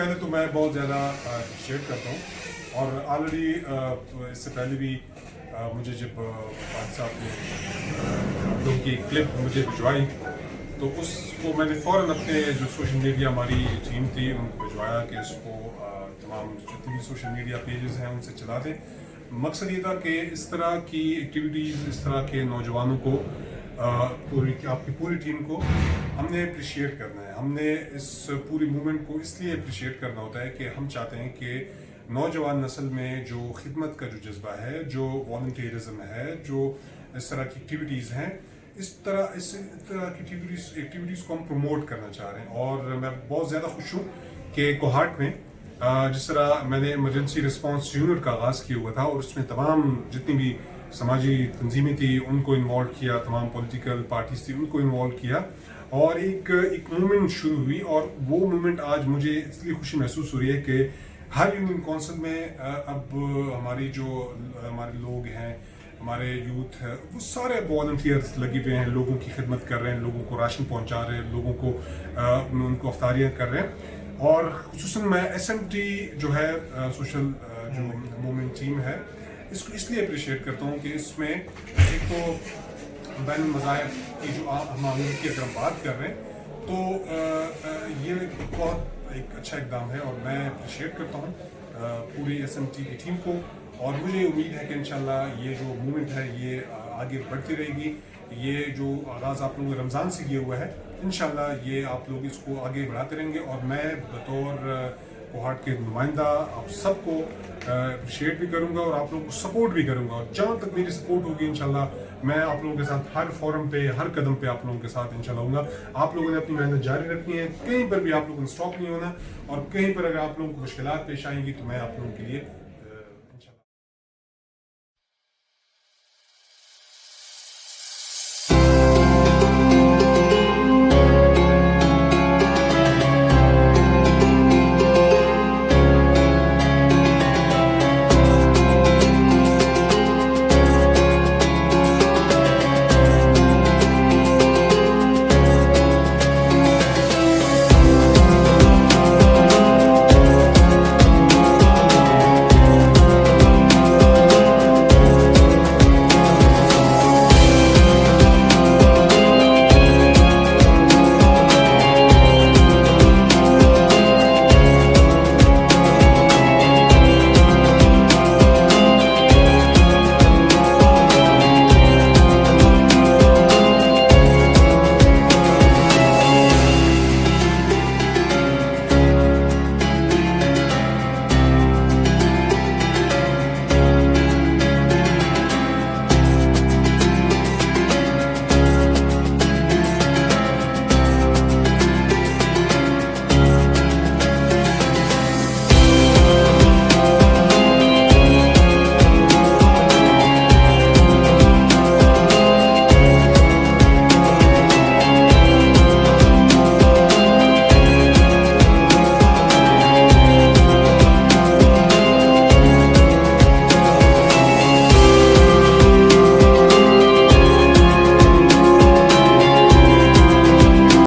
पहले तो मैं बहुत ज़्यादा अप्रिशिएट करता हूँ और ऑलरेडी इससे पहले भी मुझे जब पाक साहब ने आप लोगों की क्लिप मुझे भिजवाई तो उसको मैंने फ़ौरन अपने जो सोशल मीडिया हमारी टीम थी उनको भिजवाया कि इसको तमाम जितने भी सोशल मीडिया पेजेस हैं उनसे चला दें। मकसद ये था कि इस तरह की एक्टिविटीज़, इस तरह के नौजवानों को आपकी पूरी टीम को हमने अप्रिशिएट करना है। हमने इस पूरी मूवमेंट को इसलिए अप्रिशिएट करना होता है कि हम चाहते हैं कि नौजवान नस्ल में जो खिदमत का जो जज्बा है, जो वॉलंटियरिज्म है, जो इस तरह की एक्टिविटीज़ हैं, इस तरह की एक्टिविटीज़ को हम प्रमोट करना चाह रहे हैं। और मैं बहुत ज़्यादा खुश हूँ कि कोहाट में जिस तरह मैंने इमरजेंसी रिस्पांस यूनिट का आगाज़ किया हुआ था और उसमें तमाम जितनी भी समाजी तंजीमें थी उनको इन्वॉल्व किया, तमाम पॉलिटिकल पार्टीज थी उनको इन्वॉल्व किया और एक मूवमेंट शुरू हुई। और वो मूवमेंट आज मुझे इसलिए खुशी महसूस हो रही है कि हर यूनियन काउंसिल में अब हमारे लोग हैं, हमारे यूथ है, वो सारे वॉलंटियर्स लगे हुए हैं, लोगों की खिदमत कर रहे हैं, लोगों को राशन पहुंचा रहे हैं, लोगों को उनको अफ्तारियाँ कर रहे हैं। और खुसूसन मैं SMT जो है सोशल जो मूवमेंट टीम है इसको इसलिए अप्रिशिएट करता हूँ कि इसमें एक तो बैन मज़ाहिब की जो मामूल की अगर हम बात कर रहे हैं तो ये बहुत एक अच्छा इकदाम है और मैं अप्रिशिएट करता हूँ पूरी SMT की टीम को। और मुझे उम्मीद है कि इंशाल्लाह ये जो मूवमेंट है ये आगे बढ़ती रहेगी। ये जो आगाज़ आप लोगों ने रमज़ान से किया हुआ है, इंशाल्लाह ये आप लोग इसको आगे बढ़ाते रहेंगे। और मैं बतौर कोहाट के नुमाइंदा आप सबको अप्रिशिएट भी करूंगा और आप लोगों को सपोर्ट भी करूंगा। और जहाँ तक मेरी सपोर्ट होगी इंशाल्लाह मैं आप लोगों के साथ हर फोरम पे, हर कदम पे आप लोगों के साथ इंशाल्लाह होऊंगा। आप लोगों ने अपनी मेहनत जारी रखनी है, कहीं पर भी आप लोगों को स्टॉप नहीं होना और कहीं पर अगर आप लोगों को मुश्किलात पेश आएंगी तो मैं आप लोगों के लिए